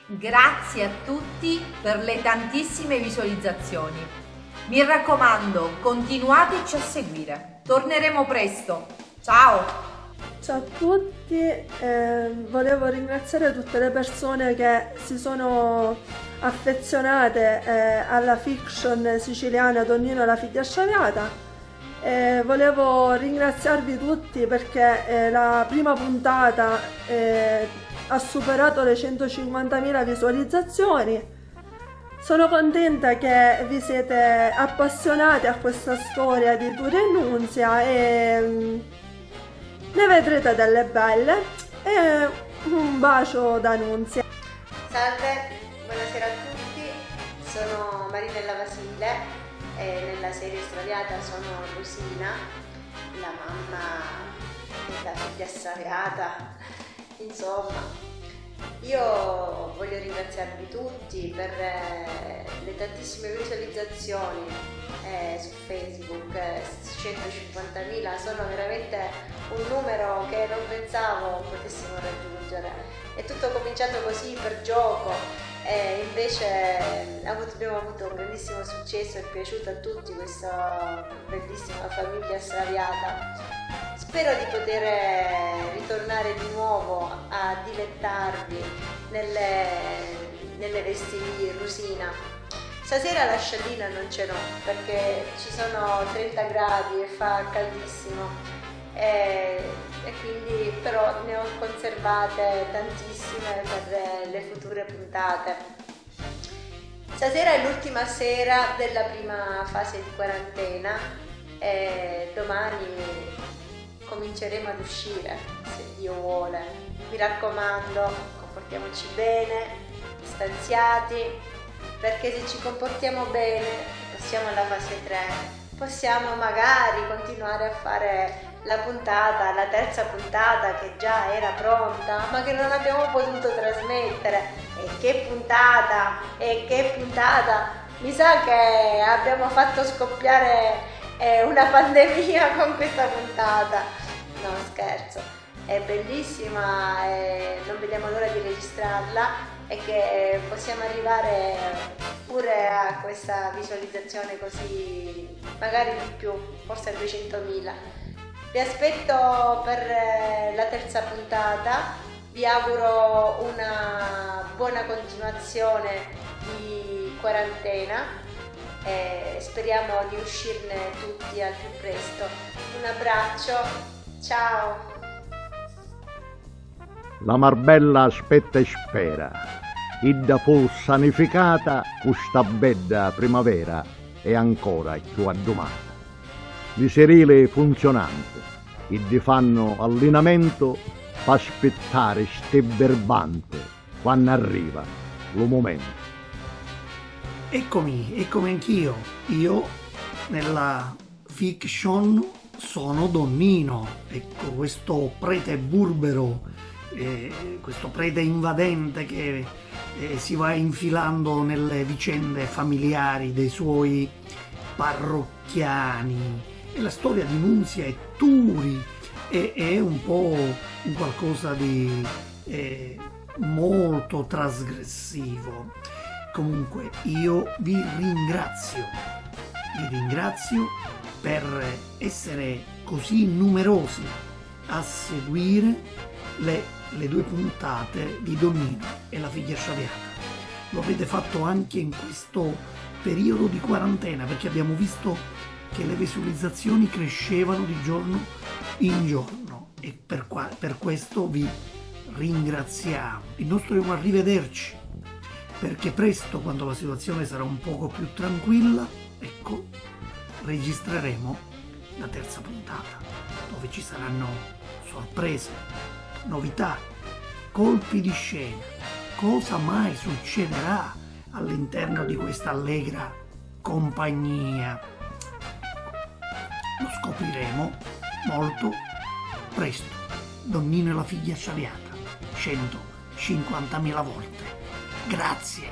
Grazie a tutti per le tantissime visualizzazioni. Mi raccomando, continuateci a seguire. Torneremo presto. Ciao! Ciao a tutti, volevo ringraziare tutte le persone che si sono affezionate alla fiction siciliana Donnino e la figlia sciaviata. Volevo ringraziarvi tutti perché la prima puntata ha superato le 150.000 visualizzazioni. Sono contenta che vi siete appassionati a questa storia di Turi e Nunzia e ne vedrete delle belle e un bacio da Nunzia. Salve, buonasera a tutti, sono Marinella Vasile e nella serie Straviata sono Rosina, la mamma della figlia straviata. Insomma, io voglio ringraziarvi tutti per le tantissime visualizzazioni su Facebook, 150.000, sono veramente un numero che non pensavo potessimo raggiungere. È tutto cominciato così per gioco e invece abbiamo avuto un grandissimo successo, è piaciuto a tutti questa bellissima famiglia straviata. Spero di poter ritornare di nuovo a dilettarvi nelle vesti di Rosina. Stasera la sciallina non ce l'ho perché ci sono 30 gradi e fa caldissimo e quindi però ne ho conservate tantissime per le future puntate. Stasera è l'ultima sera della prima fase di quarantena e domani cominceremo ad uscire, se Dio vuole. Mi raccomando, comportiamoci bene, distanziati, perché se ci comportiamo bene, passiamo alla fase 3, possiamo magari continuare a fare la terza puntata che già era pronta, ma che non abbiamo potuto trasmettere. E che puntata! Mi sa che abbiamo fatto scoppiare una pandemia con questa puntata. No, scherzo, è bellissima e non vediamo l'ora di registrarla e che possiamo arrivare pure a questa visualizzazione così, magari di più, forse a 200.000. Vi aspetto per la terza puntata, vi auguro una buona continuazione di quarantena e speriamo di uscirne tutti al più presto. Un abbraccio, ciao! La Marbella aspetta e spera, idda fu sanificata questa bella primavera e ancora più addomata. Di serile funzionante, iddi fanno allenamento per aspettare ste verbante quando arriva lo momento. Eccomi anch'io. Io nella fiction sono Donnino, ecco, questo prete burbero, questo prete invadente che si va infilando nelle vicende familiari dei suoi parrocchiani. E la storia di Nunzia e Turi è un po' un qualcosa di molto trasgressivo. Comunque io vi ringrazio per essere così numerosi a seguire le due puntate di Donnino e la figlia sciaviata. Lo avete fatto anche in questo periodo di quarantena, perché abbiamo visto che le visualizzazioni crescevano di giorno in giorno e per questo vi ringraziamo. Il nostro è un arrivederci, perché presto, quando la situazione sarà un poco più tranquilla, ecco, registreremo la terza puntata, dove ci saranno sorprese, novità, colpi di scena. Cosa mai succederà all'interno di questa allegra compagnia? Lo scopriremo molto presto. Donnino e la figlia sciaviata, 150.000 volte. Grazie.